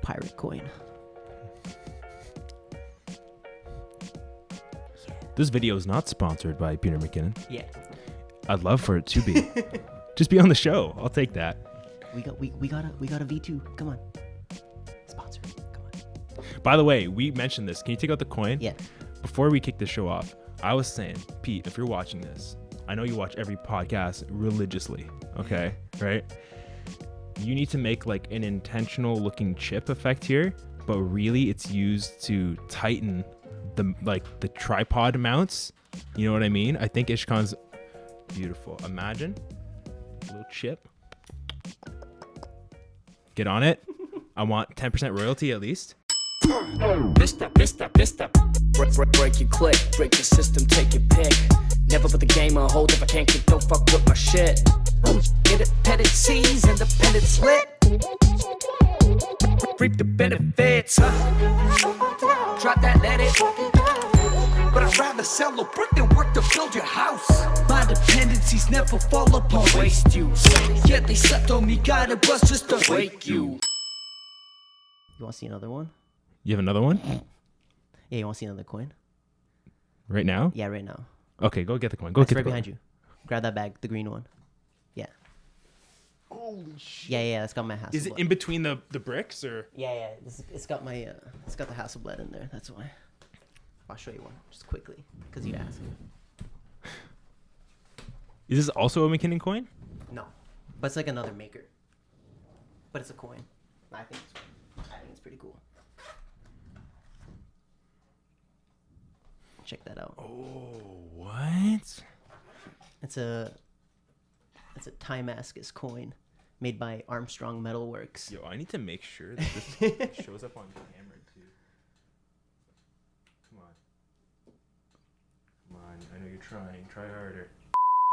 pirate coin. This video is not sponsored by Peter McKinnon. Yeah. I'd love for it to be. Just be on the show. I'll take that. We got a V2. Come on. Sponsor. Come on. By the way, we mentioned this. Can you take out the coin? Yeah. Before we kick the show off, I was saying, Pete, if you're watching this, I know you watch every podcast religiously, okay? Right? You need to make like an intentional looking chip effect here, but really it's used to tighten the tripod mounts. You know what I mean? I think Ishkhan's beautiful. Imagine a little chip. Get on it. I want 10% royalty at least. Pista. Break your click, break the system, take your pick. Never put the game on hold if I can't get, don't fuck with my shit. Independent seas, independent split. Reap the benefits. Drop that, let it. But I'd rather sell a brick than work to build your house. My dependencies never fall upon waste use. Yeah, they slept on me, got a bus just to wake you. You want to see another one? You have another one? Yeah, you want to see another coin? Right now? Yeah, right now. Okay, go get the coin. Go It's get right the coin. behind you. Grab that bag, the green one. Yeah. Holy shit. Yeah, it's got my Hasselblad. Is it in between the bricks or? Yeah. It's got my it's got the Hasselblad in there. That's why. I'll show you one just quickly because you asked. Is this also a McKinnon coin? No, but it's like another maker. But it's a coin. I think it's pretty cool. Check that out. Oh, what? It's a Timascus coin made by Armstrong Metalworks. Yo, I need to make sure that this shows up on camera too. Come on, I know you're trying. Try harder.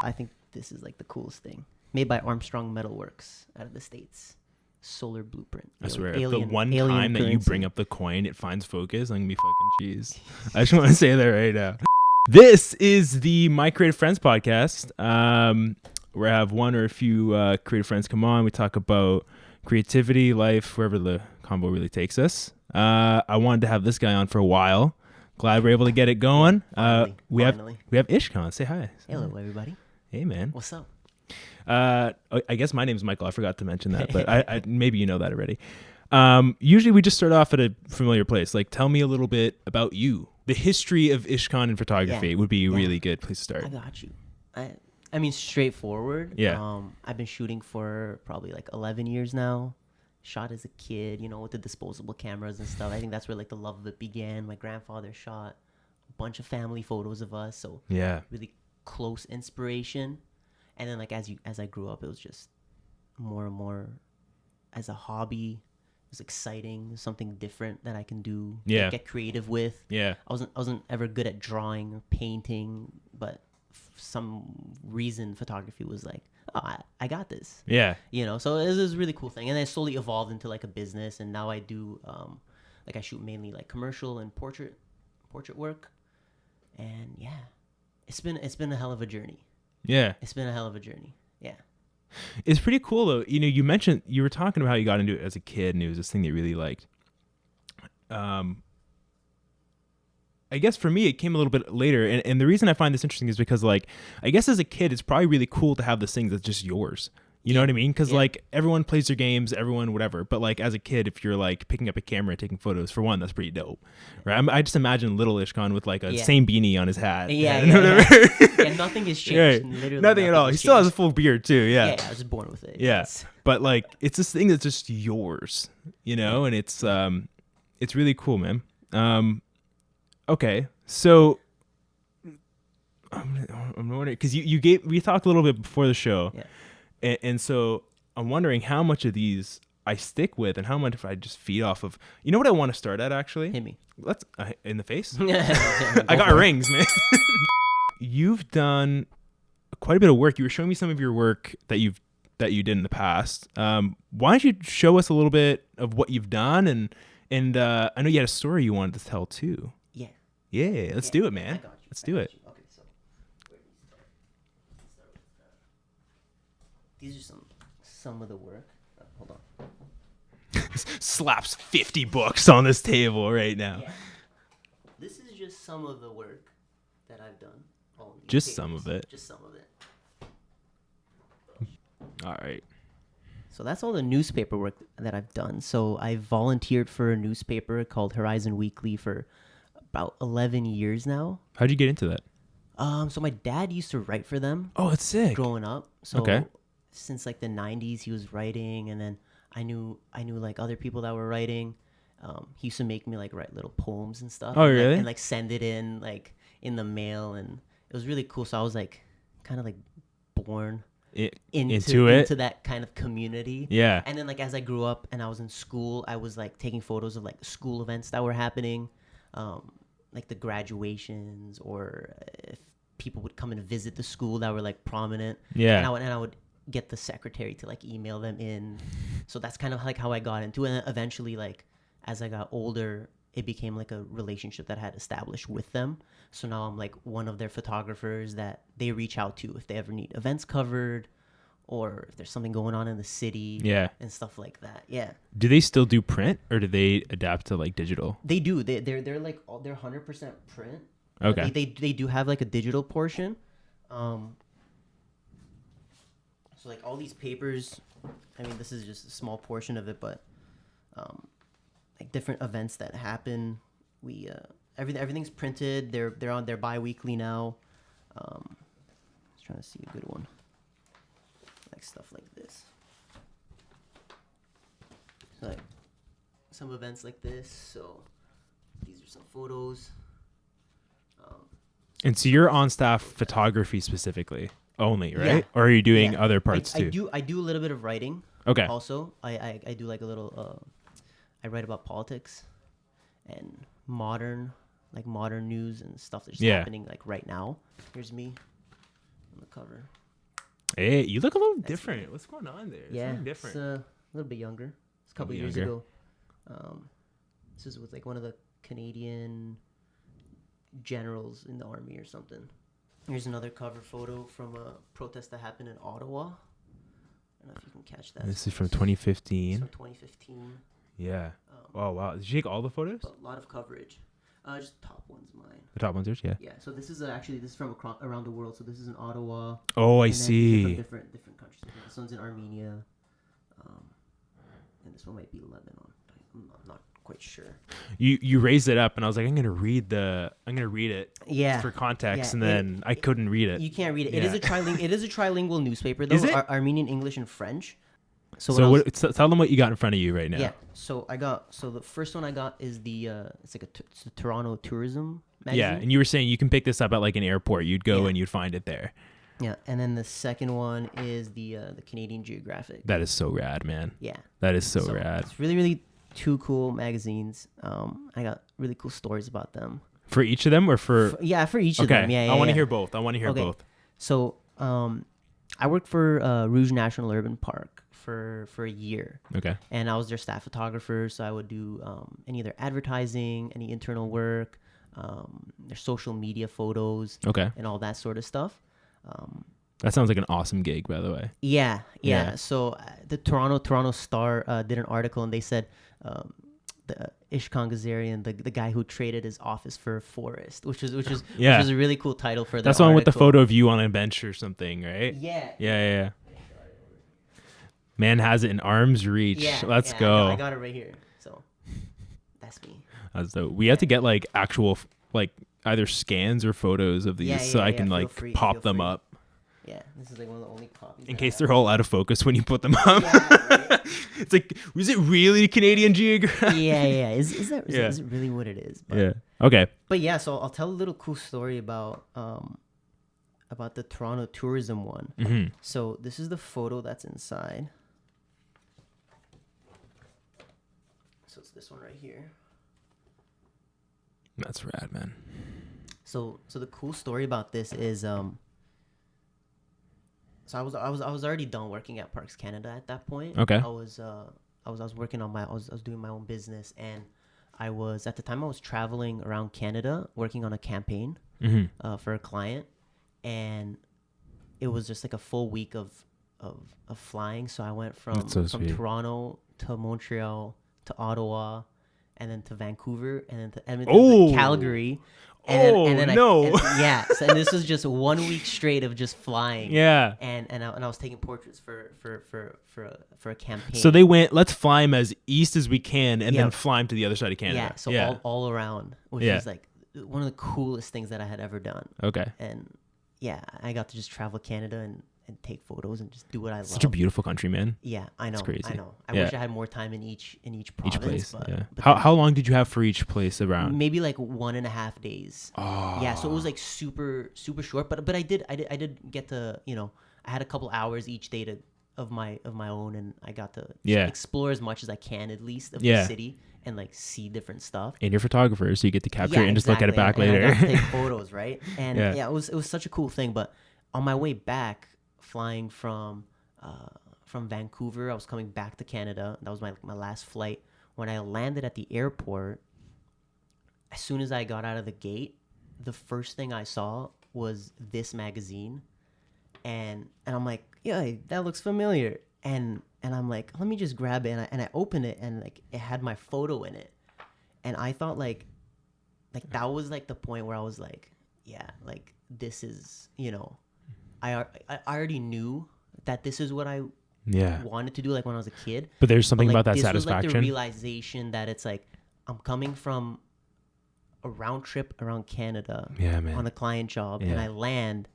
I think this is like the coolest thing. Made by Armstrong Metalworks out of the States. Solar blueprint. I swear, if Alien- the one alien time that you currency. bring up the coin, it finds focus, I'm gonna be fucking cheese. I just want to say that right now. This is the My Creative Friends podcast, where I have one or a few creative friends come on. We talk about creativity, life, wherever the combo really takes us. I wanted to have this guy on for a while. Glad we're able to get it going. We Finally. have Ishkhan. Say hi. Hello, everybody. Hey, man. What's up? I guess my name's Michael. I forgot to mention that, but I maybe you know that already. Usually we just start off at a familiar place. Like, tell me a little bit about you. The history of Ishkhan in photography would be a really good place to start. I got you. I mean, straightforward. Yeah. I've been shooting for probably like 11 years now. Shot as a kid, with the disposable cameras and stuff. I think that's where like the love of it began. My grandfather shot a bunch of family photos of us, so Yeah. really close inspiration. And then like as I grew up, it was just more and more as a hobby. It was exciting. It was something different that I can do. Yeah. Get creative with. Yeah. I wasn't ever good at drawing or painting, but some reason photography was like, oh, I got this. Yeah. So it was a really cool thing, and then it slowly evolved into like a business, and now I do like I shoot mainly like commercial and portrait work, and yeah, it's been a hell of a journey. Yeah. It's been a hell of a journey. Yeah. It's pretty cool though. You mentioned you were talking about how you got into it as a kid and it was this thing that you really liked. I guess for me it came a little bit later, and the reason I find this interesting is because like I guess as a kid it's probably really cool to have this thing that's just yours. You know what I mean? Because like everyone plays their games, everyone whatever. But like as a kid, if you're like picking up a camera and taking photos, for one, that's pretty dope, right? I just imagine little Ishkhan with like a same beanie on his hat. Yeah. Nothing has changed. Right. Literally Nothing at all. has He still has a changed. full beard too. Yeah. Yeah, I was born with it. Yeah. Yes. But like it's this thing that's just yours, and it's really cool, man. Okay, so I'm wondering because we talked a little bit before the show. Yeah. And so I'm wondering how much of these I stick with and how much if I just feed off of. You know what I want to start at actually? Hit me. Let's in the face. I I got rings, man. You've done quite a bit of work. You were showing me some of your work that you did in the past. Why don't you show us a little bit of what you've done and I know you had a story you wanted to tell too. Yeah. Yeah, let's do it, man. I got you. Let's do it. Okay, so where do we start? Let's start with these are some of the work. Hold on. Slaps 50 books on this table right now. Yeah. This is just some of the work that I've done. Just some of it. Just some of it. All right. So that's all the newspaper work that I've done. So I volunteered for a newspaper called Horizon Weekly for about 11 years now. How'd you get into that? So my dad used to write for them Oh, it's sick. growing up. So Okay. since like the 90s he was writing, and then I knew like other people that were writing. He used to make me like write little poems and stuff. Oh, and, like, really? and like send it in like in the mail, and it was really cool. So I was like kind of like born into that kind of community. Yeah. And then like as I grew up and I was in school, I was like taking photos of like school events that were happening, like the graduations, or if people would come and visit the school that were like prominent. Yeah. And I would get the secretary to like email them in. So that's kind of like how I got into it. And eventually, like as I got older, it became like a relationship that I had established with them. So now I'm like one of their photographers that they reach out to if they ever need events covered, or if there's something going on in the city. Yeah. And stuff like that. Yeah. Do they still do print, or do they adapt to like digital? They do. They're like they're 100% print. Okay. They do have like a digital portion. So like all these papers, I mean, this is just a small portion of it, but like different events that happen, we everything's printed. They're bi-weekly now. Just trying to see a good one. Like stuff like this. So like some events like this. So these are some photos. And so you're on staff photography specifically only, right? Yeah. Or are you doing Yeah. other parts I too? I do a little bit of writing. Okay. Also, I do like a little. I write about politics and modern news and stuff that's happening like right now. Here's me on the cover. Hey, you look a little different. What's going on there? Yeah, Something different. It's a little bit younger. It's a couple Little years younger. ago. This is with like one of the Canadian generals in the army or something. Here's another cover photo from a protest that happened in Ottawa. I don't know if you can catch that. This is from It's 2015. from 2015. Yeah. Oh, wow. Did you take all the photos? But a lot of coverage. Just top one's mine. The top ones, yeah. Yeah. So this is this is from around the world. So this is in Ottawa. Oh, I and then these are see. from different countries. This one's in Armenia, and this one might be Lebanon. I'm not quite sure. You raised it up, and I was like, I'm gonna read it. Yeah. For context, Yeah, and then I couldn't read it. You can't read it. Yeah. It is a trilingual newspaper though. Is it? Armenian, English, and French. So when I was- tell them what you got in front of you right now. Yeah. So the first one I got is it's the Toronto Tourism magazine. Yeah, and you were saying you can pick this up at like an airport. You'd go Yeah. and you'd find it there. Yeah, and then the second one is the Canadian Geographic. That is so rad, man. Yeah. That is so rad. It's really, really two cool magazines. I got really cool stories about them. For each of them, or for For each of them. Yeah, I want to yeah. hear both. I want to hear Okay. both. So, I worked for Rouge National Urban Park for a year. Okay. And I was their staff photographer, so I would do any of their advertising, any internal work, their social media photos, Okay. and all that sort of stuff. That sounds like an awesome gig, by the way. Yeah. Yeah. So the Toronto Star did an article, and they said the Ishkhan Ghazarian, the guy who traded his office for a forest, which is Yeah. which is a really cool title for that. That's the one with the photo of you on a bench or something, right? Yeah. Yeah. Man has it in arm's reach. Yeah. Let's yeah, go. I got it right here. So that's me. That's dope. We have to get like actual like either scans or photos of these Yeah, so yeah, I yeah, can feel like free, pop feel them free. up Yeah, this is like one of the only copies. in I case have. they're all out of focus when you put them up. Yeah, right? It's like, was it really Canadian Geographic? yeah. Is that Yeah. is it really what it is? But, Yeah. Okay. But yeah, so I'll tell a little cool story about the Toronto tourism one. Mm-hmm. So this is the photo that's inside. So it's this one right here. That's rad, man. So the cool story about this is so I was already done working at Parks Canada at that point. Okay. I was working on I was doing my own business, and I was at the time I was traveling around Canada working on a campaign Mm-hmm. for a client, and it was just like a full week of of flying. So I went from That's so from sweet. Toronto to Montreal to Ottawa, and then to Vancouver, and then to Edmonton, Oh. to Calgary. Oh, no. So this was just 1 week straight of just flying. Yeah. And I was taking portraits for a campaign. So they went, let's fly him as east as we can, and then Yep. fly him to the other side of Canada. Yeah, so all around, which Yeah. is like one of the coolest things that I had ever done. Okay. And yeah, I got to just travel Canada and take photos and just do what I love. Such a beautiful country, man. Yeah, I know. crazy. I know. I Yeah. wish I had more time in each province. Each place. But, Yeah. but How long did you have for each place around? maybe like 1.5 days. Oh. Yeah, so it was like super short. But I did get to, you know, I had a couple hours each day of my own, and I got to explore as much as I can, at least, of the city, and like see different stuff. And you're photographers, so you get to capture it and just look at it back and later. I got to take photos, right? And Yeah. it was such a cool thing. But on my way back, flying from Vancouver, I was coming back to Canada. That was my last flight. When I landed at the airport, as soon as I got out of the gate, the first thing I saw was this magazine, and I'm like, yeah, that looks familiar. And I'm like, let me just grab it, and I opened it, and like it had my photo in it, and I thought like that was like the point where I was like, yeah, like this is, you know, I already knew that this is what I wanted to do, like when I was a kid. But there's something like, about that this satisfaction. was like the realization that it's like I'm coming from a round trip around Canada on a client job, and I land,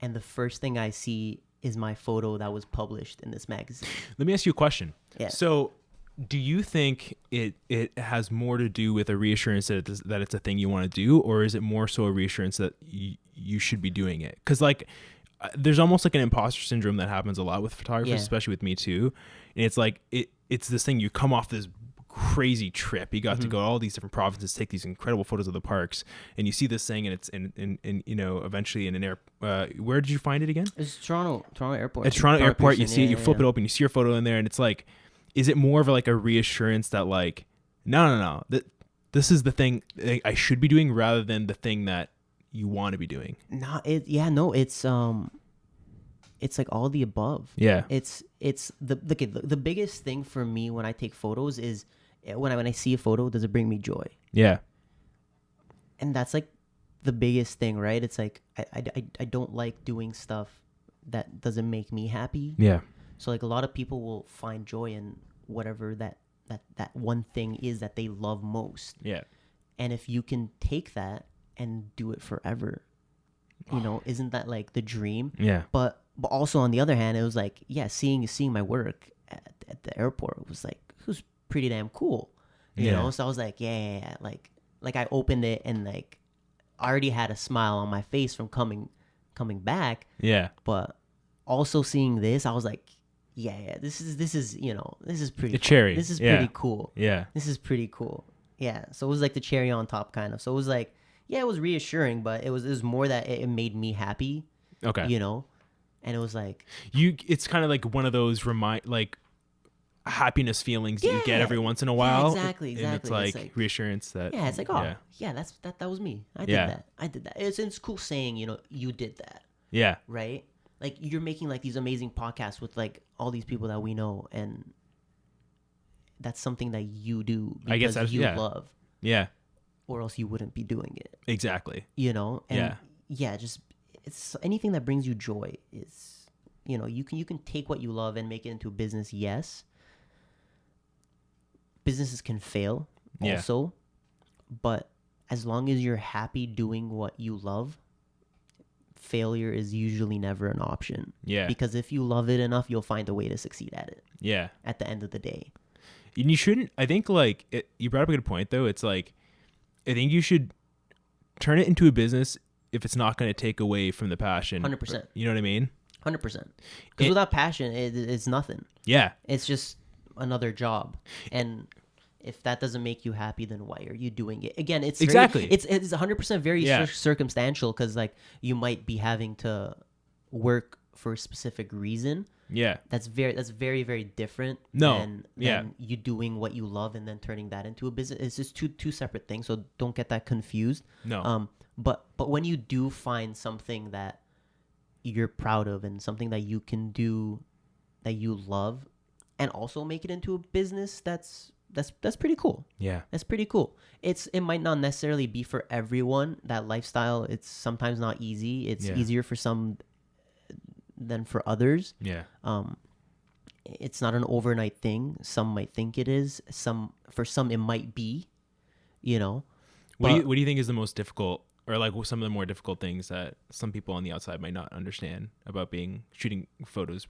and the first thing I see is my photo that was published in this magazine. Let me ask you a question. Yeah. So, do you think it has more to do with a reassurance that it's a thing you want to do, or is it more so a reassurance that you should be doing it? Because like, there's almost like an imposter syndrome that happens a lot with photographers, especially with me too. And it's like it's this thing, you come off this crazy trip, you got to go to all these different provinces, take these incredible photos of the parks, and you see this thing, and it's in you know, eventually in an air. Where did you find it again? It's Toronto Airport. At Toronto Airport, you Pearson, see it, you flip it open, you see your photo in there, and it's like, is it more of like a reassurance that like, no, that this is the thing I should be doing rather than the thing that you want to be doing? It's like all the above. Yeah. It's the biggest thing for me when I take photos is when I see a photo, does it bring me joy? Yeah. And that's like the biggest thing, right? It's like I don't like doing stuff that doesn't make me happy. Yeah. So like a lot of people will find joy in whatever that one thing is that they love most. Yeah. And if you can take that and do it forever, you know, isn't that like the dream? Yeah. But also on the other hand, it was like, yeah, seeing my work at the airport was pretty damn cool, you know. So I was like, yeah, like I opened it, and like I already had a smile on my face from coming back. Yeah. But also seeing this, I was like, yeah, this is you know, this is pretty The cool. cherry. This is Yeah. pretty cool. Yeah. This is pretty cool. Yeah. So it was like the cherry on top kind of. So it was like, yeah, it was reassuring, but it was more that it made me happy. Okay. You know, and it was like it's kind of like one of those happiness feelings that you get every once in a while. Exactly. And it's like reassurance that. Yeah, it's like, oh, yeah, that was me. I did that. It's cool saying, you know, you did that. Yeah. Right? Like you're making like these amazing podcasts with like all these people that we know, and that's something that you do because I guess that's, you love. Yeah. Or else you wouldn't be doing it. Exactly. You know? And just it's anything that brings you joy is, you know, you can take what you love and make it into a business, yes. Businesses can fail also, but as long as you're happy doing what you love, failure is usually never an option. Yeah. Because if you love it enough, you'll find a way to succeed at it. Yeah. At the end of the day. And you shouldn't, I think like, you brought up a good point though. It's like, I think you should turn it into a business if it's not going to take away from the passion. 100%. You know what I mean? 100%. Because without passion, it's nothing. Yeah. It's just another job. And if that doesn't make you happy, then why are you doing it? Again, it's exactly. It's 100% very circumstantial, because like you might be having to work for a specific reason. Yeah. That's very, very different than you doing what you love and then turning that into a business. It's just two separate things. So don't get that confused. No. But when you do find something that you're proud of and something that you can do that you love and also make it into a business, that's pretty cool. Yeah. That's pretty cool. It might not necessarily be for everyone. That lifestyle, it's sometimes not easy. It's easier for some than for others. Yeah. It's not an overnight thing. Some might think it is. For some it might be, you know. What do you think is the most difficult, or like some of the more difficult things that some people on the outside might not understand about shooting photos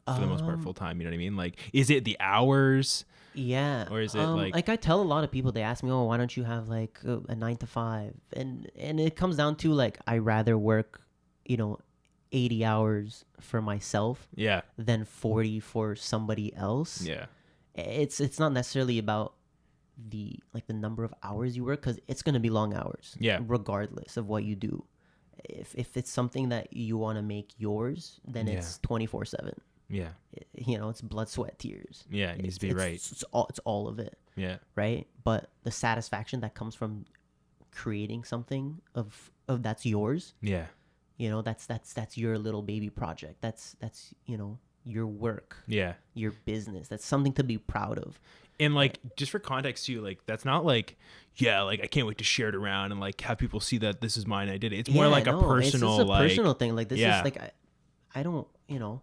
for the most part full time? You know what I mean? Like, is it the hours? Yeah. Or is it like I tell a lot of people, they ask me, oh, why don't you have like a 9 to 5? And it comes down to like, I rather work, 80 hours for myself than 40 for somebody else. Yeah. It's not necessarily about the number of hours you work, because it's going to be long hours. Yeah. Regardless of what you do. If it's something that you want to make yours, then it's 24/7. Yeah. It's blood, sweat, tears. Yeah, it needs to be right. It's all of it. Yeah. Right? But the satisfaction that comes from creating something of that's yours. Yeah. That's your little baby project. That's your work. Yeah. Your business. That's something to be proud of. And like, just for context too, like that's not like, like I can't wait to share it around and like have people see that this is mine, I did it. It's more like a personal, it's a personal thing. Like this is like, I don't, I know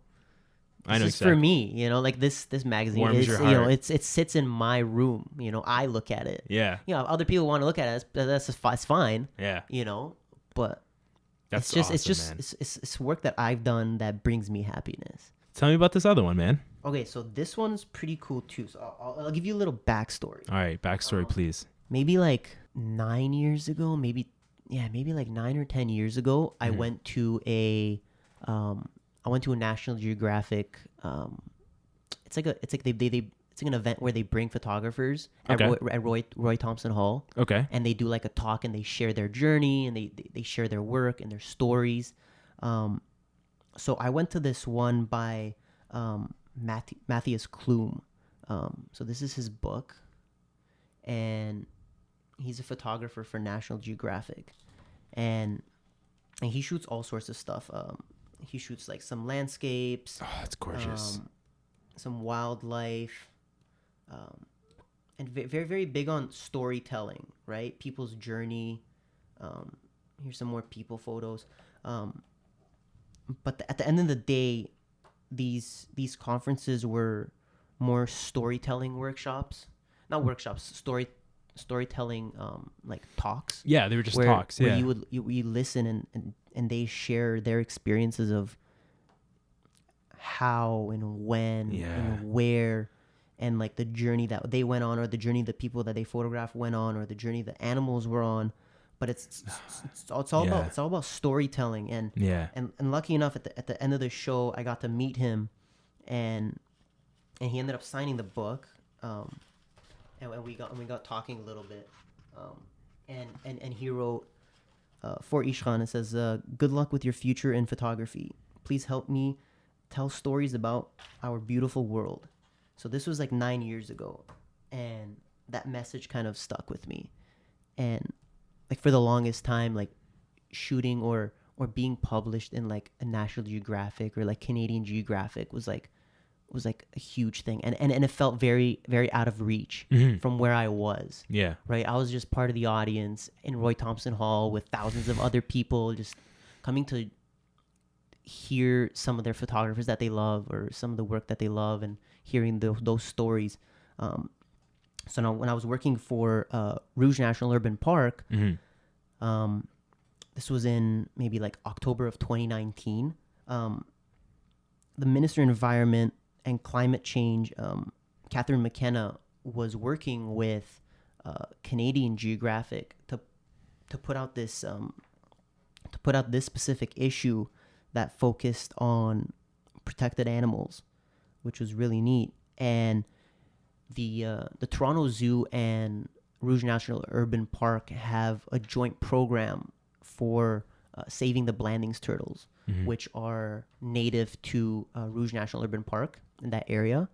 this is exactly. for me, like this magazine Warms is, your heart. it sits in my room. I look at it. Yeah. Other people want to look at it. That's fine. Yeah. But That's it's just man. it's work that I've done that brings me happiness. Tell me about this other one, man. Okay, so this one's pretty cool too. So I'll give you a little backstory. All right, backstory, please. Maybe like 9 years ago, maybe like 9 or 10 years ago, I went to a National Geographic. It's like an event where they bring photographers at Roy Thompson Hall. Okay. And they do like a talk, and they share their journey, and they share their work and their stories. So I went to this one by Matthias Klum. So this is his book, and he's a photographer for National Geographic, and he shoots all sorts of stuff. He shoots like some landscapes. Oh, that's gorgeous. Some wildlife, and very, very big on storytelling, right? People's journey. Here's some more people photos. But at the end of the day, these conferences were more storytelling workshops, not workshops, storytelling like talks. Yeah, they were just talks. Where Yeah, you listen and they share their experiences of how and when and where, and like the journey that they went on, or the journey the people that they photographed went on, or the journey the animals were on. But it's all about storytelling, and lucky enough at the end of the show, I got to meet him, and he ended up signing the book, and we got talking a little bit, and he wrote for Ishkhan. It says, "Good luck with your future in photography. Please help me tell stories about our beautiful world." So this was like 9 years ago, and that message kind of stuck with me, and like for the longest time, like shooting or being published in like a National Geographic or like Canadian Geographic was like a huge thing, and it felt very, very out of reach from where I was. Yeah. Right. I was just part of the audience in Roy Thompson Hall with thousands of other people just coming to hear some of their photographers that they love, or some of the work that they love, and hearing those stories. So now, when I was working for Rouge National Urban Park, this was in maybe like October of 2019. The Minister of Environment and Climate Change, Peter McKinnon, was working with Canadian Geographic to put out this specific issue that focused on protected animals, which was really neat. And the Toronto Zoo and Rouge National Urban Park have a joint program for saving the Blandings turtles, which are native to Rouge National Urban Park in that area.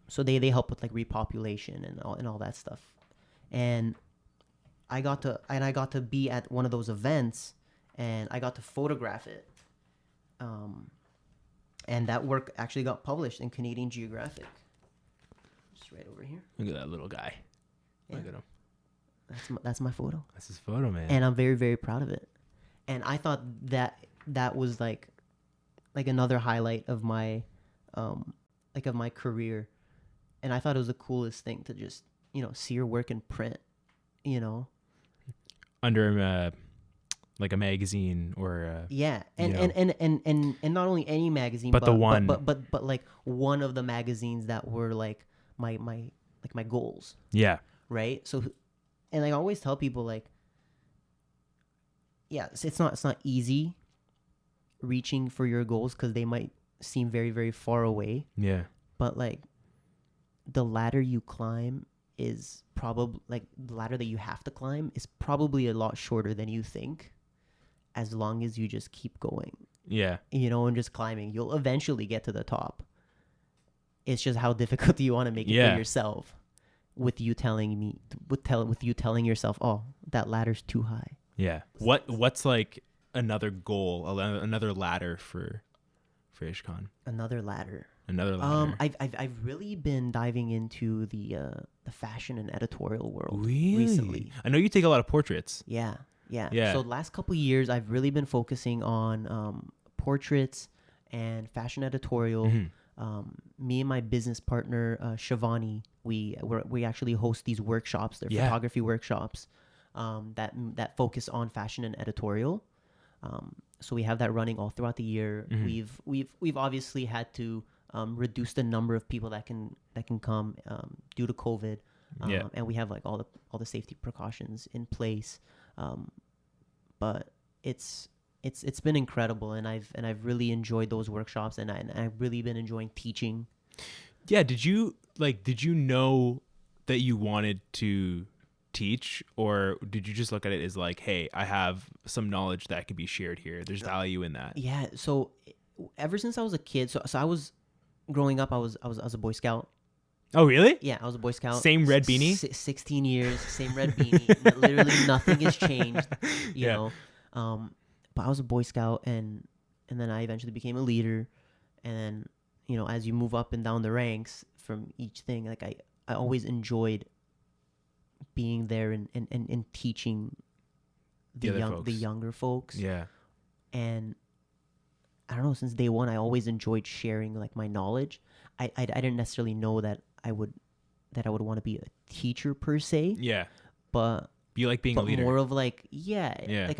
So they help with like repopulation and all that stuff. And I got to be at one of those events, and I got to photograph it. And that work actually got published in Canadian Geographic. Just right over here. Look at that little guy. Yeah. Look at him. That's my photo. That's his photo, man. And I'm very, very proud of it. And I thought that was like another highlight of my of my career. And I thought it was the coolest thing to just, see your work in print, Under like a magazine or yeah, and not only any magazine, but the one, but like one of the magazines that were like my goals. Yeah. Right. So, and I always tell people like, yeah, it's not easy reaching for your goals because they might seem very, very far away. Yeah. But like, the ladder you climb is probably like the ladder that you have to climb is probably a lot shorter than you think. As long as you just keep going. Yeah. And just climbing, you'll eventually get to the top. It's just how difficult do you want to make it for yourself with you telling yourself, oh, that ladder's too high. Yeah. What's like another goal, another ladder for Ishkhan? Another ladder. I've really been diving into the fashion and editorial world really? Recently. I know you take a lot of portraits. Yeah. Yeah. So the last couple of years, I've really been focusing on portraits and fashion editorial. Mm-hmm. Me and my business partner Shivani, we actually host these workshops. They're photography workshops that focus on fashion and editorial. So we have that running all throughout the year. Mm-hmm. We've obviously had to reduce the number of people that can come due to COVID. And we have like all the safety precautions in place. But it's been incredible, and I've really enjoyed those workshops, and I've really been enjoying teaching. Yeah. Did you know that you wanted to teach, or did you just look at it as like, hey, I have some knowledge that could be shared here? There's value in that. Yeah. So ever since I was a kid, so I was growing up, I was a Boy Scout. Oh, really? Yeah, I was a Boy Scout. Same red beanie? 16 years, same red beanie. Literally nothing has changed, you know. But I was a Boy Scout, and then I eventually became a leader. And then, as you move up and down the ranks from each thing, like I always enjoyed being there and teaching the younger folks. Yeah. And I don't know, since day one, I always enjoyed sharing like my knowledge. I didn't necessarily know that I would want to be a teacher per se. Yeah. But you like being a leader. More of like, like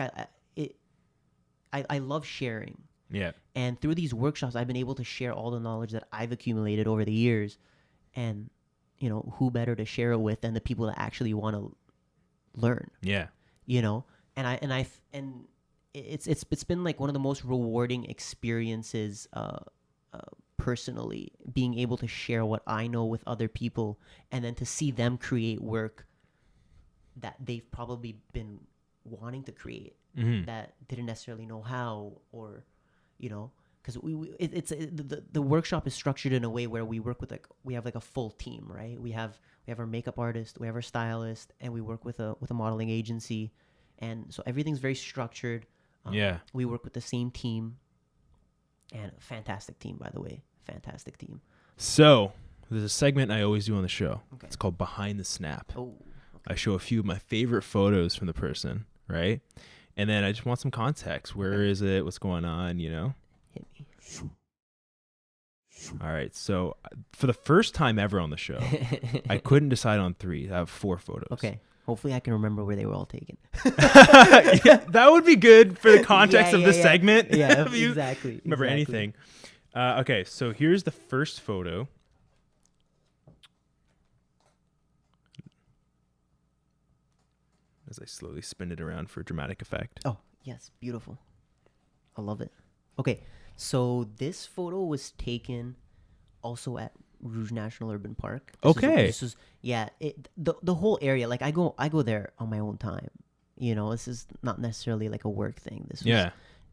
I love sharing. Yeah. And through these workshops, I've been able to share all the knowledge that I've accumulated over the years. And, who better to share it with than the people that actually want to learn. Yeah. And it's been like one of the most rewarding experiences personally, being able to share what I know with other people, and then to see them create work that they've probably been wanting to create, that didn't necessarily know how, or because the workshop is structured in a way where we work with we have like a full team, right? We have our makeup artist, we have our stylist, and we work with a modeling agency, and so everything's very structured. We work with the same team, and a fantastic team, by the way. Fantastic team. So there's a segment I always do on the show. Okay. It's called Behind the Snap. Oh, okay. I show a few of my favorite photos from the person, right? And then I just want some context. Where is it? What's going on? Hit me. All right. So for the first time ever on the show, I couldn't decide on 3. I have 4 photos. Okay. Hopefully I can remember where they were all taken. That would be good for the context of this segment. Yeah, exactly. Remember anything. Okay, so here's the first photo. As I slowly spin it around for dramatic effect. Oh, yes. Beautiful. I love it. Okay, so this photo was taken also at Rouge National Urban Park. This is the whole area. Like I go there on my own time. This is not necessarily like a work thing.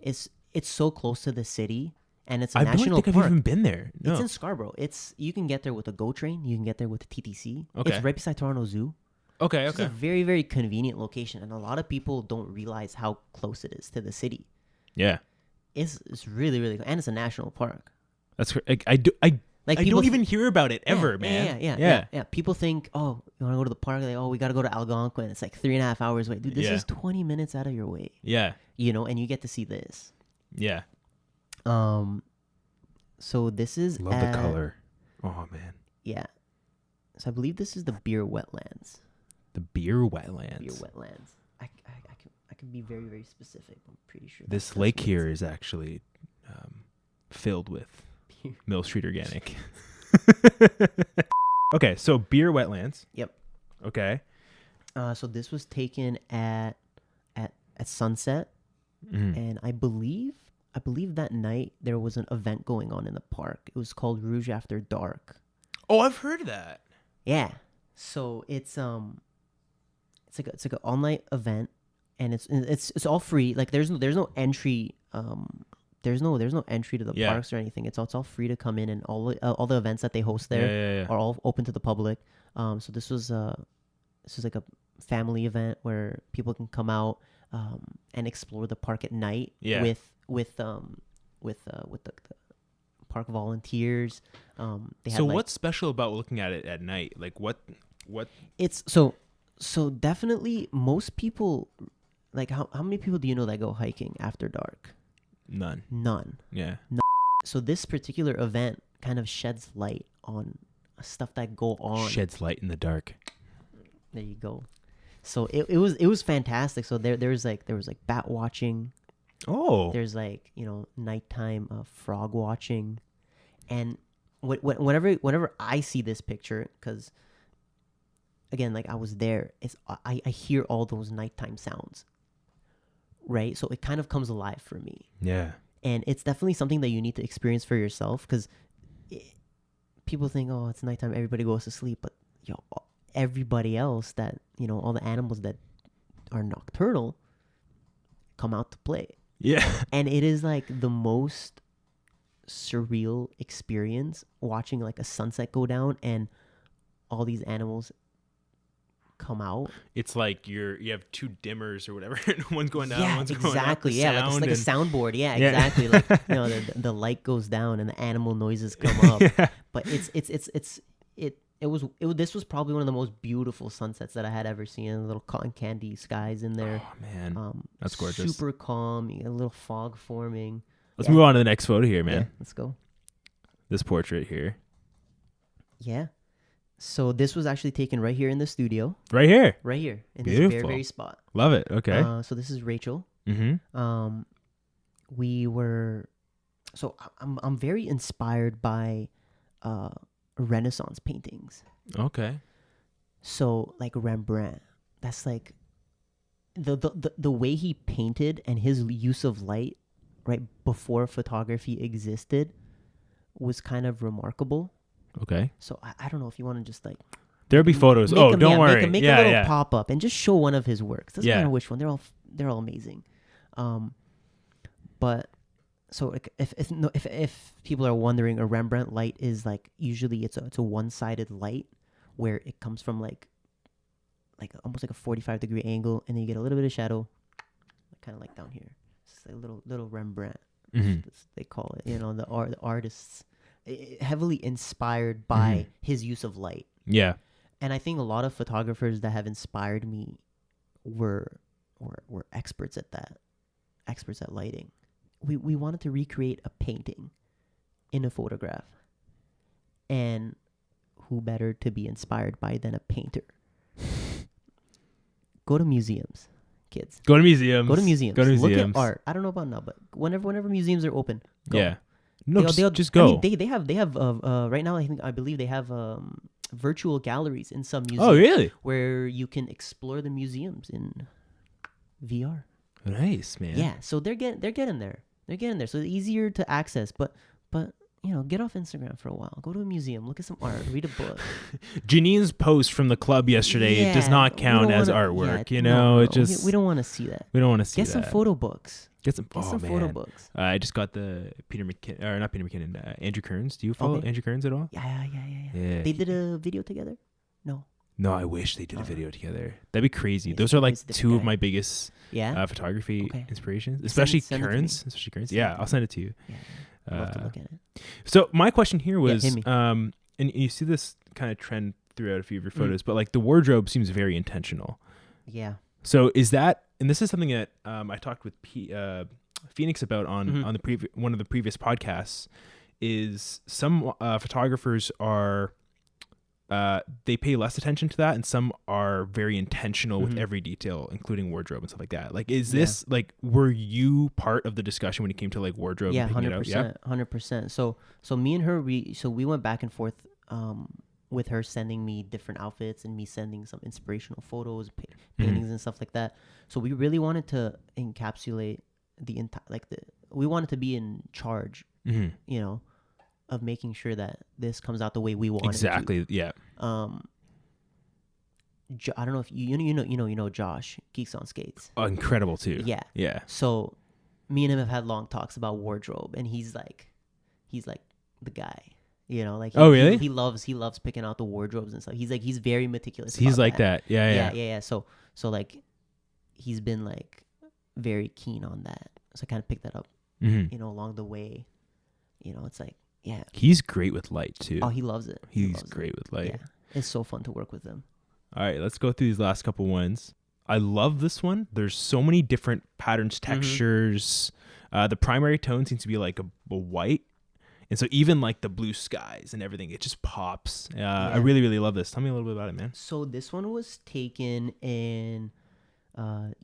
It's so close to the city, and it's a national park. I've even been there. No. It's in Scarborough. You can get there with a GO train. You can get there with a TTC. Okay. It's right beside Toronto Zoo. Okay. It's a very, very convenient location, and a lot of people don't realize how close it is to the city. Yeah. It's really, really good, and it's a national park. That's I don't even hear about it ever, man. Yeah. People think, oh, you want to go to the park? Like, oh, we got to go to Algonquin. It's like 3.5 hours away. Dude, this is 20 minutes out of your way. Yeah. You know, and you get to see this. Yeah. So this is love the color. Oh man. Yeah. So I believe this is the beer wetlands. The beer wetlands. Beer wetlands. I can be very, very specific. I'm pretty sure. This lake here is actually filled with Mill Street Organic. Okay, so beer wetlands. Yep. Okay. So this was taken at sunset, and I believe that night there was an event going on in the park. It was called Rouge After Dark. Oh, I've heard of that. Yeah. So it's like an all night event, and it's all free. Like there's no entry. There's no entry to the parks or anything. It's all free to come in, and all the events that they host there are all open to the public. So this was like a family event where people can come out and explore the park at night with the park volunteers. They so had, what's special about looking at it at night? Like what? It's so definitely most people, like how many people do you know that go hiking after dark? None. Yeah. So this particular event kind of sheds light on stuff that go on. Sheds light in the dark. There you go. So it was fantastic. So there was like bat watching. Oh. There's like, nighttime frog watching, and whenever I see this picture, because again, like I was there, I hear all those nighttime sounds. Right, so it kind of comes alive for me. Yeah, and it's definitely something that you need to experience for yourself, because people think, oh, it's nighttime, everybody goes to sleep, but everybody else that all the animals that are nocturnal come out to play. Yeah, and it is like the most surreal experience watching like a sunset go down and all these animals come out. It's like you have two dimmers or whatever. One's going down, one's going up. Exactly. Yeah, like a soundboard. Yeah, exactly. Like the light goes down and the animal noises come up. But this was probably one of the most beautiful sunsets that I had ever seen. Little cotton candy skies in there. Oh man, that's gorgeous. Super calm. A little fog forming. Let's move on to the next photo here, man. Yeah, let's go. This portrait here. Yeah. So this was actually taken right here in the studio. Right here in Beautiful. This very, very spot. Love it. Okay. So this is Rachel. Mm-hmm. I'm very inspired by Renaissance paintings. Okay. So like Rembrandt, that's like the way he painted and his use of light right before photography existed was kind of remarkable. Okay. So I don't know if you want to just like there'll be photos. Don't worry. Make a little pop up and just show one of his works. Doesn't matter which one. They're all amazing. But so if people are wondering, a Rembrandt light is like usually it's a one-sided light where it comes from like almost like a 45-degree angle, and then you get a little bit of shadow, kind of like down here. It's a little Rembrandt. Mm-hmm. They call it. The artists. Heavily inspired by his use of light. Yeah. And I think a lot of photographers that have inspired me were experts at that. Experts at lighting. We wanted to recreate a painting in a photograph. And who better to be inspired by than a painter? Go to museums, kids. Go to museums. Look at art. I don't know about now, but whenever museums are open, go. Yeah. No, just go. I mean, they have right now. I believe they have virtual galleries in some museums. Oh, really? Where you can explore the museums in VR. Nice, man. Yeah, so they're getting there. So it's easier to access, but get off Instagram for a while. Go to a museum, look at some art, read a book. Janine's post from the club yesterday does not count as artwork. It just we don't want to see that. We don't want to see that. Get some photo books. Get some photo books. I just got the Peter McKinnon, or not Peter McKinnon, Andrew Kearns. Do you follow Andrew Kearns at all? Yeah. They did a video together? No, I wish they did a video together. That'd be crazy. Those are like two of my biggest photography inspirations, especially Kearns. Yeah, I'll send it to you. I'd love to look at it. So my question here was, hit me. and you see this kind of trend throughout a few of your photos, but like the wardrobe seems very intentional. Yeah. So is that, and this is something that I talked with Phoenix about on one of the previous podcasts, is some photographers are, they pay less attention to that, and some are very intentional with every detail, including wardrobe and stuff like that. Like, is this like, were you part of the discussion when it came to like wardrobe? Yeah, and picking it out? 100%. So me and her, we went back and forth with her sending me different outfits and me sending some inspirational photos, paintings and stuff like that. So we really wanted to encapsulate the entire, we wanted to be in charge, you know, of making sure that this comes out the way we want exactly. it to. Yeah. I don't know if you know Josh, Geeks on Skates. Oh, incredible too. Yeah. Yeah. So me and him have had long talks about wardrobe, and he's like the guy, you know, like oh really? He loves picking out the wardrobes and stuff. He's very meticulous. He's about like that. Yeah. So like he's been like very keen on that. So I kind of picked that up, you know, along the way. You know, it's like, yeah. He's great with light too. Oh, he loves it. He's great with light. Yeah. It's so fun to work with him. All right, let's go through these last couple ones. I love this one. There's so many different patterns, textures. The primary tone seems to be like a white. And so even like the blue skies and everything, it just pops. I really, really love this. Tell me a little bit about it, man. So this one was taken in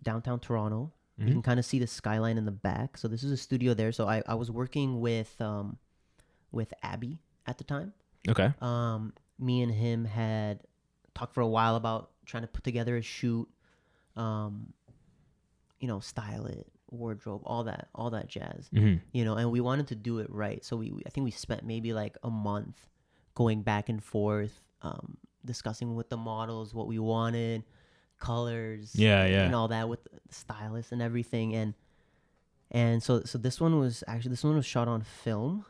downtown Toronto. You can kind of see the skyline in the back. So this is a studio there. So I was working with Abby at the time. Okay. Me and him had talked for a while about trying to put together a shoot, you know, style it, wardrobe, all that jazz, you know, and we wanted to do it right. So I think we spent maybe like a month going back and forth, discussing with the models what we wanted, colors, and all that with the stylist and everything. And so this one was shot on film.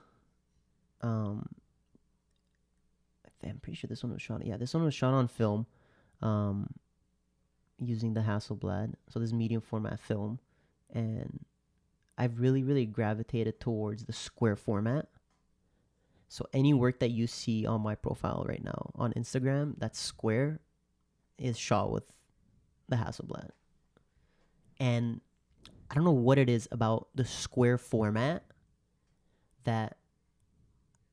I'm pretty sure this one was shot on film, using the Hasselblad. So this medium format film, and I've really, really gravitated towards the square format. So any work that you see on my profile right now on Instagram that's square is shot with the Hasselblad. And I don't know what it is about the square format that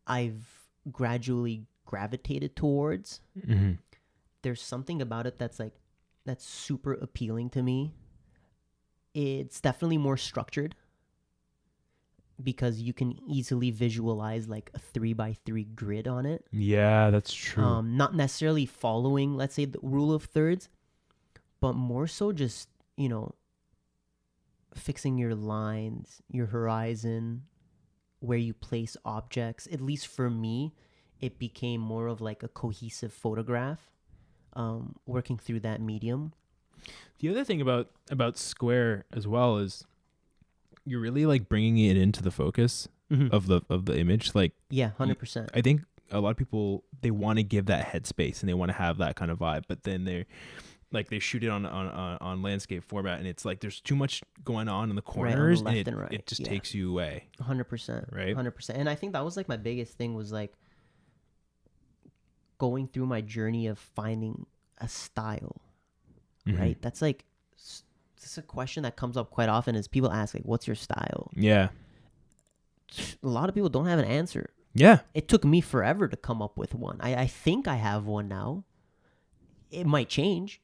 I've gradually gravitated towards. There's something about it that's super appealing to me. It's definitely more structured because you can easily visualize like a 3x3 grid on it. Yeah, that's true. Not necessarily following, let's say, the rule of thirds, but more so just, you know, fixing your lines, your horizon, where you place objects. At least for me, it became more of like a cohesive photograph, working through that medium. The other thing about square as well is you're really like bringing it into the focus of the image. Like, yeah, 100%. I think a lot of people, they want to give that headspace and they want to have that kind of vibe, but then they shoot it on landscape format, and it's like there's too much going on in the corners, right, on the left and right. It just takes you away. 100%. Right? 100%. And I think that was like my biggest thing, was like going through my journey of finding a style, right? That's like, it's a question that comes up quite often, is people ask like, what's your style? Yeah. A lot of people don't have an answer. Yeah. It took me forever to come up with one. I think I have one now. It might change.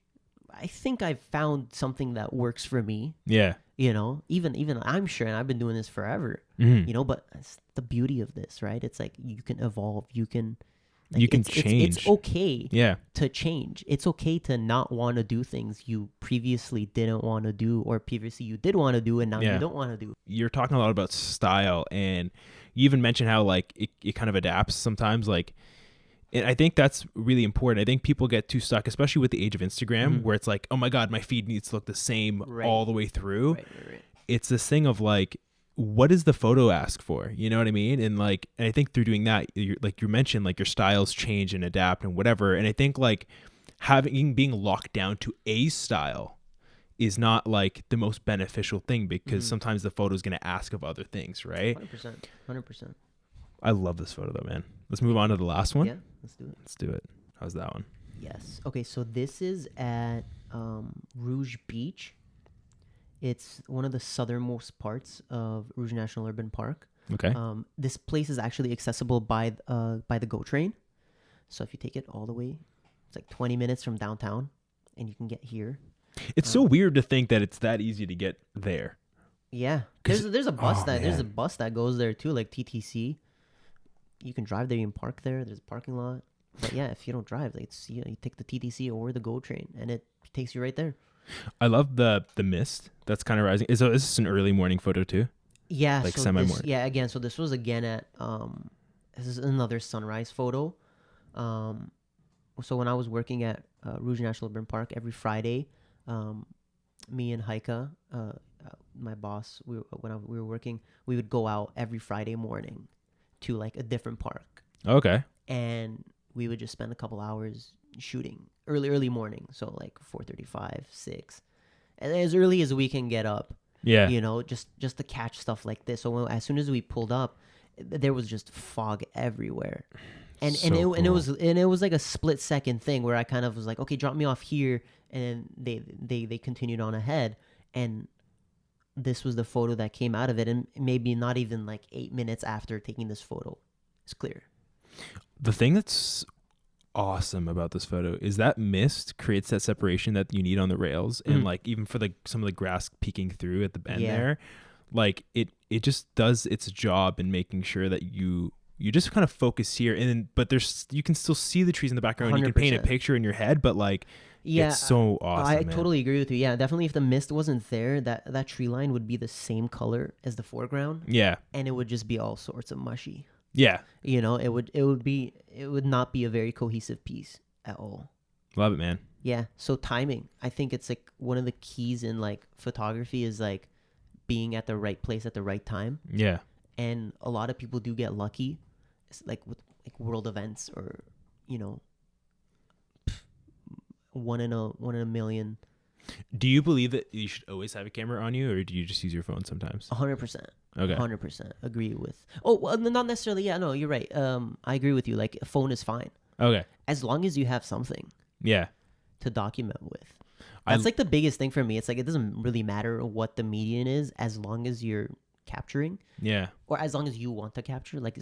I think I've found something that works for me. Yeah. You know, even I'm sure, and I've been doing this forever, you know, but it's the beauty of this, right? It's like you can evolve, you can change. It's okay to change. It's okay to not want to do things you previously didn't want to do, or previously you did want to do and now you don't want to do. You're talking a lot about style, and you even mentioned how like it kind of adapts sometimes, like. And I think that's really important. I think people get too stuck, especially with the age of Instagram, where it's like, oh my God, my feed needs to look the same all the way through. Right. It's this thing of like, what does the photo ask for? You know what I mean? And like, and I think through doing that, you mentioned, like your styles change and adapt and whatever. And I think like being locked down to a style is not like the most beneficial thing, because sometimes the photo is going to ask of other things, right? 100%. I love this photo though, man. Let's move on to the last one. Yeah, let's do it. How's that one? Yes. Okay, so this is at Rouge Beach. It's one of the southernmost parts of Rouge National Urban Park. Okay. This place is actually accessible by the GO train. So if you take it all the way, it's like 20 minutes from downtown, and you can get here. It's so weird to think that it's that easy to get there. Yeah, there's a bus there's a bus that goes there too, like TTC. You can drive there, you can park there. There's a parking lot. But yeah, if you don't drive, like, you take the TTC or the GO train, and it takes you right there. I love the mist that's kind of rising. Is this an early morning photo too? Yeah, like so semi-morning. Yeah, again, so this was again at this is another sunrise photo. So when I was working at Rouge National Urban Park every Friday, me and Haika, my boss, we were working, we would go out every Friday morning to like a different park. Okay. And we would just spend a couple hours shooting early morning, so like 4:35, 6, and as early as we can get up. Yeah. You know, just to catch stuff like this. So as soon as we pulled up, there was just fog everywhere. And it was like a split second thing where I kind of was like, okay, drop me off here, and they continued on ahead, and this was the photo that came out of it, and maybe not even like 8 minutes after taking this photo, it's clear. The thing that's awesome about this photo is that mist creates that separation that you need on the rails, and like even for some of the grass peeking through at the bend there, like it just does its job in making sure that you just kind of focus here, and but you can still see the trees in the background. 100%. You can paint a picture in your head, but like it's so awesome. I totally agree with you. Yeah, definitely. If the mist wasn't there, that tree line would be the same color as the foreground. Yeah, and it would just be all sorts of mushy. Yeah, you know, it would not be a very cohesive piece at all. Love it, man. Yeah. So timing, I think it's like one of the keys in like photography is like being at the right place at the right time. Yeah. And a lot of people do get lucky, like with like world events, or you know, one in a million. Do you believe that you should always have a camera on you, or do you just use your phone sometimes? 100%. Okay. 100% agree with. Oh, well, not necessarily. Yeah, no, you're right. I agree with you. Like a phone is fine. Okay. As long as you have something. Yeah. To document with. That's like the biggest thing for me. It's like it doesn't really matter what the medium is as long as you're capturing. Yeah. Or as long as you want to capture. Like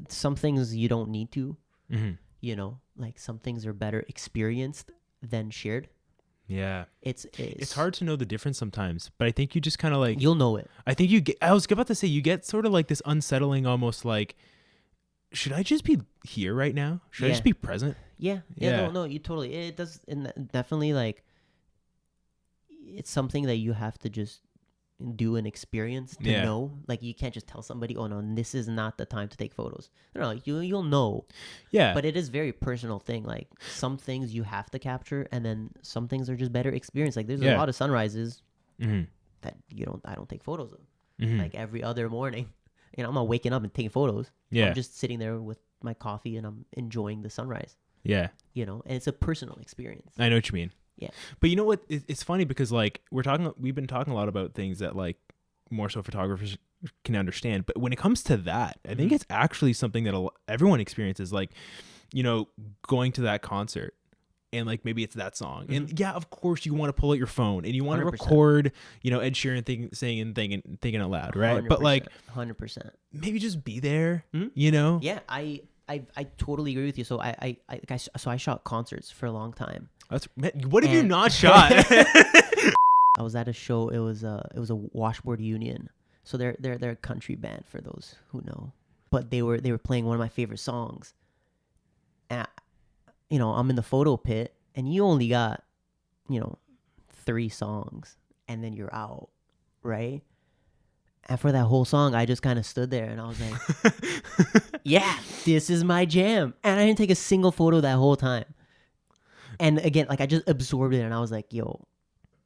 some things you don't need to. Mm-hmm. You know, like some things are better experienced than shared. Yeah. It's hard to know the difference sometimes, but I think you just kind of like... You'll know it. I think I was about to say, you get sort of like this unsettling, almost like, should I just be here right now? Should I just be present? Yeah. No, you totally... It does... And definitely like... It's something that you have to just do and experience to know. Like you can't just tell somebody, oh no, this is not the time to take photos. No, you'll know. Yeah. But it is very personal thing. Like some things you have to capture, and then some things are just better experience. Like there's a lot of sunrises that I don't take photos of. Like every other morning, you know, I'm not waking up and taking photos. Yeah. I'm just sitting there with my coffee and I'm enjoying the sunrise. Yeah. You know, and it's a personal experience. I know what you mean. Yeah. But you know what? It's funny because like we've been talking a lot about things that like more so photographers can understand. But when it comes to that, I think it's actually something that everyone experiences, like, you know, going to that concert and like maybe it's that song. And yeah, of course you want to pull out your phone and you want to record, you know, Ed Sheeran saying and thinking out loud, right? But like 100%. Maybe just be there, you know? Yeah, I totally agree with you. So I shot concerts for a long time. What have you not shot? I was at a show. It was a Washboard Union. So they're a country band for those who know. But they were playing one of my favorite songs. And you know, I'm in the photo pit, and you only got, you know, 3 songs, and then you're out, right? And for that whole song, I just kind of stood there, and I was like, yeah, this is my jam. And I didn't take a single photo that whole time. And again, like I just absorbed it, and I was like, yo,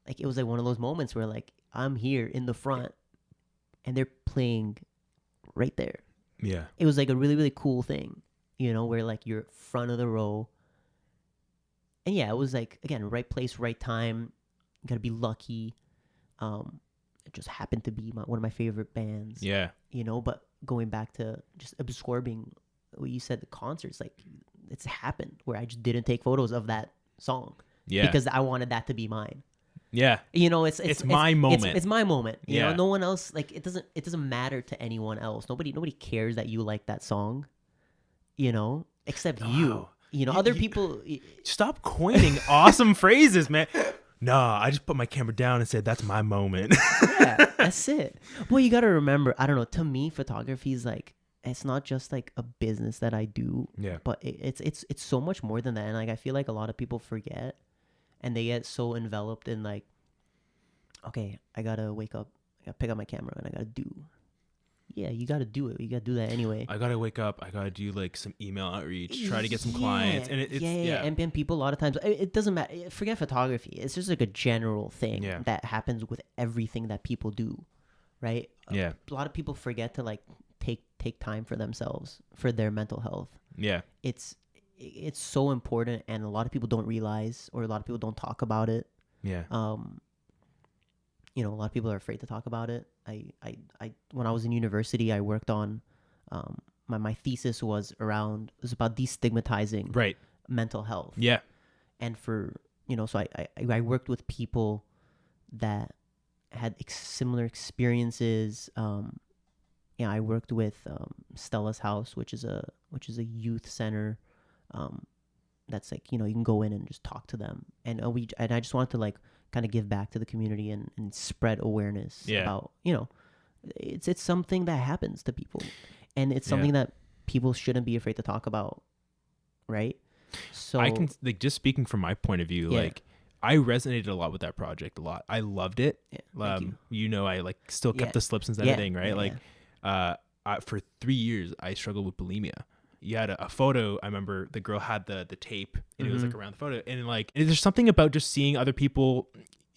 like it was like one of those moments where like I'm here in the front and they're playing right there. Yeah. It was like a really, really cool thing, you know, where like you're front of the row. And yeah, it was like, again, right place, right time. gotta be lucky. It just happened to be one of my favorite bands. Yeah. You know, but going back to just absorbing what you said, the concerts, like it's happened where I just didn't take photos of that song. Yeah. Because I wanted that to be mine. Yeah. You know, it's my moment. It's my moment. You Yeah. know, no one else, like it doesn't matter to anyone else. Nobody cares that you like that song, you know, except you. You know, other people. Stop coining awesome phrases, man. No, I just put my camera down and said, that's my moment. Yeah, that's it. Well, you got to remember, I don't know, to me, photography is like, it's not just like a business that I do, Yeah. but it's so much more than that. And like, I feel like a lot of people forget and they get so enveloped in like, okay, I got to wake up, I got to pick up my camera and I got to do. Yeah, you got to do it. You got to do that anyway. I got to wake up. I got to do like some email outreach, try to get some clients. And it's And people a lot of times, it doesn't matter. Forget photography. It's just like a general thing that happens with everything that people do, right? Yeah. A lot of people forget to like take time for themselves, for their mental health. Yeah. It's so important, and a lot of people don't realize, or a lot of people don't talk about it. Yeah. You know, a lot of people are afraid to talk about it. I when I was in university, I worked on my thesis was about destigmatizing mental health. Yeah. And for, you know, so I worked with people that had similar experiences. Yeah, I worked with Stella's House, which is a youth center. That's like, you know, you can go in and just talk to them, and I just wanted to like kind of give back to the community and spread awareness about, you know, it's something that happens to people, and it's something that people shouldn't be afraid to talk about, right? So I can, like, just speaking from my point of view, like I resonated a lot with that project, a lot. I loved it. Thank you know, I like still kept the slips and everything, right? For 3 years I struggled with bulimia. You had a photo. I remember the girl had the tape, and it was like around the photo, and like there's something about just seeing other people,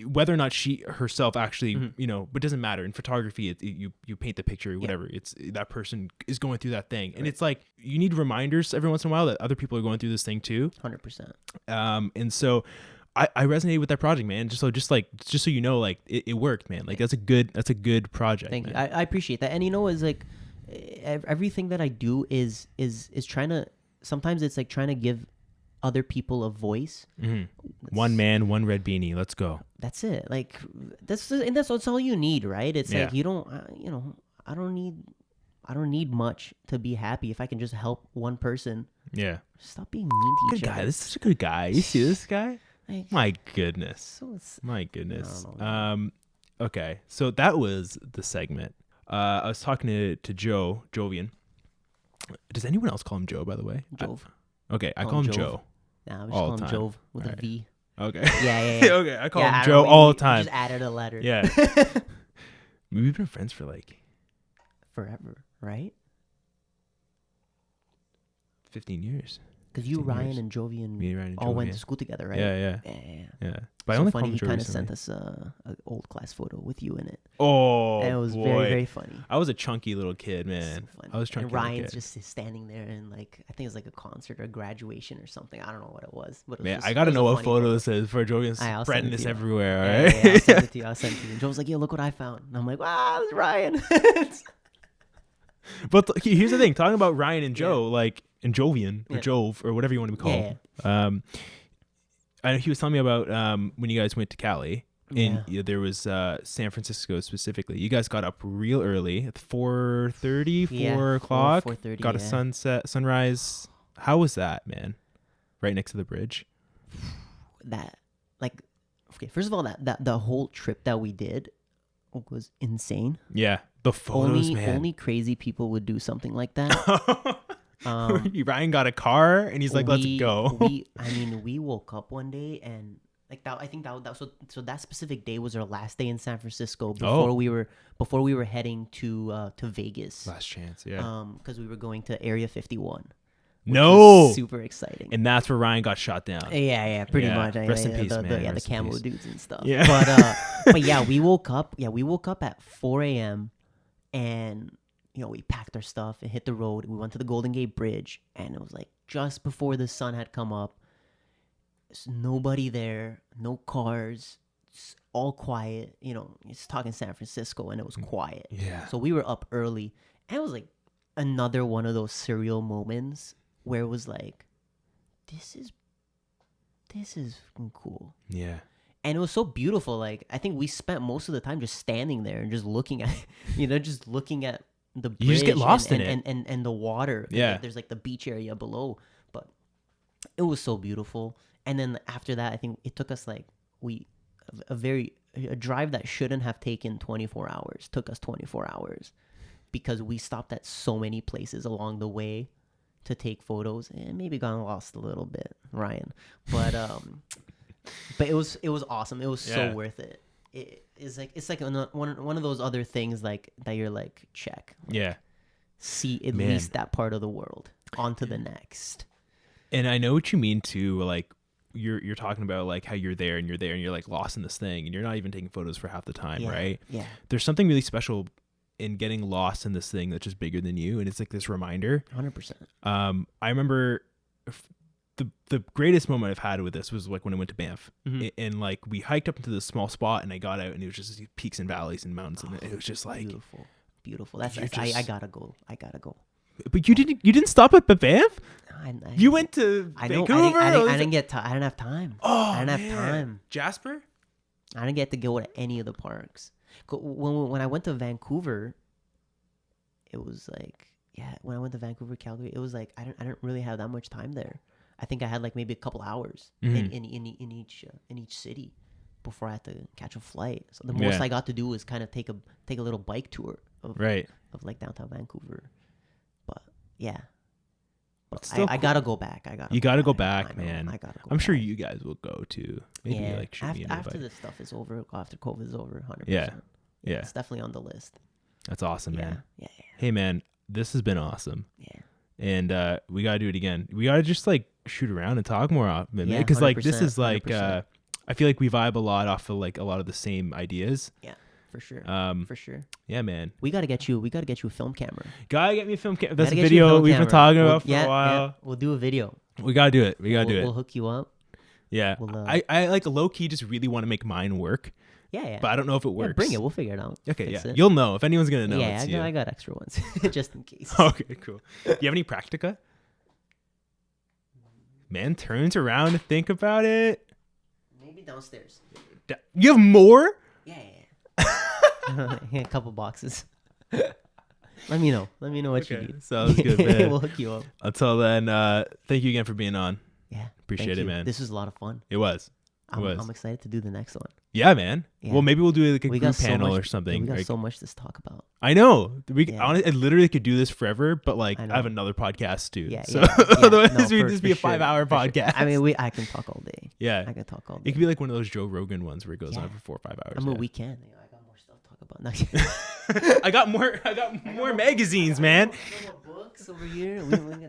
whether or not she herself actually, you know, but it doesn't matter. In photography, you paint the picture, whatever. It's that person is going through that thing, and it's like you need reminders every once in a while that other people are going through this thing too. 100%. And so I resonated with that project, man. Just so you know, like it worked, man. Like that's a good project. Thank man. you. I appreciate that, and you know, it's like everything that I do is trying to. Sometimes it's like trying to give other people a voice. One man, one red beanie. Let's go. That's it. Like that's all you need, right? It's like you don't, you know, I don't need much to be happy. If I can just help one person, stop being mean to each Good other. guy. This is such a good guy. You see this guy? Like, My goodness. My goodness. Okay, so that was the segment. I was talking to Jovian. Does anyone else call him Joe, by the way? Jove. Okay, I call him Joe. Nah, we just all call the him time. Jove with a V. Okay. Yeah. Okay, I call him I don't Joe know, all we the time. just added a letter. Yeah. We've been friends for like Forever, right? 15 years. Because you, 15 Ryan, years. and Jovian Me, Ryan, and all went Jovian. to school together, right? Yeah. But I So only funny, called him he Joe kind of recently. sent us an old class photo with you in it. Oh, And it was boy. very, very funny. I was a chunky little kid, man. So funny. I was chunky And little Ryan's kid. just standing there and like, I think it was like a concert or a graduation or something. I don't know what it was. But it was Man, just, I gotta it was know a what funny photo this is for Jovian's I'll send spreading it to this you. everywhere, all Yeah, right? I'll send it to you. I'll send it to you. And Joe was like, yo, look what I found. And I'm like, wow, it's Ryan. But here's the thing, talking about Ryan and Joe, like, and Jovian, or Jove, or whatever you want to be called. I know he was telling me about when you guys went to Cali, and there was San Francisco specifically. You guys got up real early at 4:30, 4 o'clock. 4:30, got a sunrise. How was that, man? Right next to the bridge. That, like, okay, first of all, that the whole trip that we did was insane. Yeah, the photos, man. Only crazy people would do something like that. Ryan got a car, and he's like, "Let's go." We woke up one day and like that. I think that so that specific day was our last day in San Francisco before we were heading to Vegas. Last chance, yeah. Because we were going to Area 51. No, super exciting. And that's where Ryan got shot down. Yeah, pretty much. Rest in peace, man. The Rest in camo peace. dudes and stuff. Yeah. But yeah, we woke up. Yeah, we woke up at 4 a.m. and we packed our stuff and hit the road. We went to the Golden Gate Bridge, and it was like just before the sun had come up. There's nobody there, no cars, all quiet. You know, it's talking San Francisco, and it was quiet. Yeah. So we were up early, and it was like another one of those surreal moments where it was like, this is fucking cool. Yeah. And it was so beautiful. Like, I think we spent most of the time just standing there and just looking at, just looking at the bridge. You just get lost in it. And the water. Yeah. There's like the beach area below. But it was so beautiful. And then after that, I think it took us like, a drive that shouldn't have taken 24 hours took us 24 hours because we stopped at so many places along the way to take photos and maybe got lost a little bit, Ryan. But but it was awesome. It was so worth it. It's like one of those other things like that you're like, check. Yeah. See at least that part of the world. On to the next. And I know what you mean too, like you're talking about like how you're there and you're like lost in this thing and you're not even taking photos for half the time, right? Yeah. There's something really special in getting lost in this thing that's just bigger than you, and it's like this reminder. 100%. I remember the greatest moment I've had with this was like when I went to Banff, and like we hiked up into this small spot, and I got out, and it was just these peaks and valleys and mountains, and it was just like beautiful. I gotta go. But you didn't stop at Banff. You went to Vancouver. I didn't get. I didn't have time. Oh, I didn't have time. Jasper. I didn't get to go to any of the parks. When I went to Vancouver, it was like, when I went to Vancouver, Calgary, it was like I didn't really have that much time there. I think I had like maybe a couple hours in each city before I had to catch a flight. So the most I got to do was kind of take a little bike tour of like downtown Vancouver. But yeah. But I gotta go back. You gotta go back, man. I gotta go. I'm sure you guys will go too. Maybe like shoot me an after invite. this stuff is over, after COVID is over, 100%. Yeah. It's definitely on the list. That's awesome, man. Yeah. Hey, man, this has been awesome. Yeah. And we gotta do it again. We gotta just like shoot around and talk more often, Yeah, because like this 100%, is like 100%. I feel like we vibe a lot off of like a lot of the same ideas. Yeah. For sure. For sure. Yeah, man. We gotta get you a film camera. Gotta get me a film camera. That's a Gotta get you video film we've camera. been talking about for Yeah, a while. yeah. We'll do a video. We gotta do it. We'll hook you up. Yeah. We'll, I like low key just really want to make mine work. Yeah. But I don't know if it works. Yeah, bring it. We'll figure it out. Okay, Fix yeah. it. You'll know. If anyone's gonna know, Yeah, it's you. I got extra ones just in case. Okay, cool. Do you have any practica? Man turns around to think about it. Maybe downstairs. You have more? Yeah. A couple boxes. Let me know what you need. Sounds good, man. We'll hook you up. Until then, thank you again for being on. Yeah. Appreciate thank it, you. man. This was a lot of fun. It was. I'm excited to do the next one. Yeah, man. Yeah. Well, maybe we'll do like a We group got so panel much- or something. We got Like, so much to talk about. I know. Yeah. Honestly, I literally could do this forever, but like I I know. have another podcast too. Yeah. So yeah. otherwise, No, we'd for- just be a for sure, 5-hour for sure. podcast. I mean, I can talk all day. Yeah. I can talk all day. It could be like one of those Joe Rogan ones where it goes on Yeah. for 4 or 5 hours. I mean, yeah. we can. I got more stuff to talk about. I got more magazines, man. Books over here. We can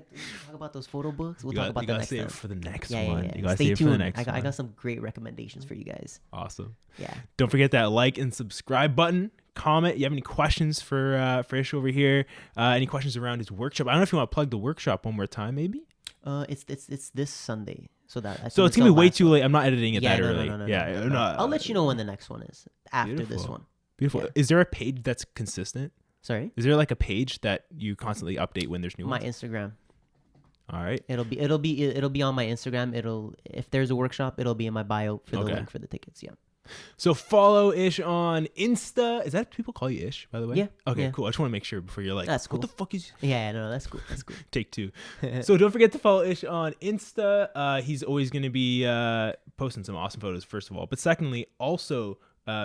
talk about those photo books. We'll talk about you the gotta next save time. it for the next Yeah. one. You gotta Stay save it tuned. for the next I one. got some great recommendations for you guys. Awesome. Yeah. Don't forget that like and subscribe button. Comment. You have any questions for Ish over here? Any questions around his workshop? I don't know if you want to plug the workshop one more time, maybe. It's this Sunday. So So it's gonna be way too late. I'm not editing it that early. No, Yeah. no. I'll let you know when the next one is after this Beautiful. one. Beautiful. Yeah. Is there a page that's consistent? Sorry. Is there like a page that you constantly update when there's new My ones? Instagram. All right. It'll be on my Instagram. If there's a workshop, it'll be in my bio for the Okay. link for the tickets. Yeah. So follow Ish on Insta. Is that what people call you Ish, by the way? Yeah. Okay, Yeah. cool. I just want to make sure before you're like, That's cool. what the fuck is Yeah. No, that's cool. That's cool. Take 2. So don't forget to follow Ish on Insta. He's always going to be posting some awesome photos, first of all. But secondly, also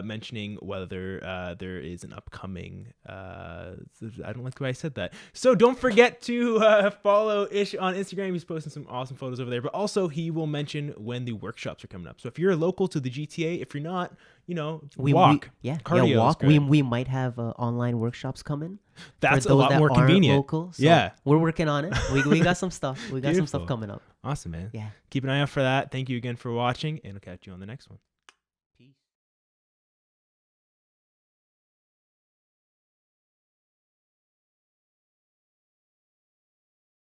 mentioning whether there is an upcoming I don't like the way I said that. So don't forget to follow Ish on Instagram. He's posting some awesome photos over there. But also he will mention when the workshops are coming up. So if you're local to the GTA, if you're not, walk. Cardio walk. is good. We might have online workshops coming. That's for a those lot that more aren't convenient. Local, so Yeah. we're working on it. We got some stuff. We got some stuff Beautiful. coming up. Awesome, man. Yeah. Keep an eye out for that. Thank you again for watching, and I'll catch you on the next one.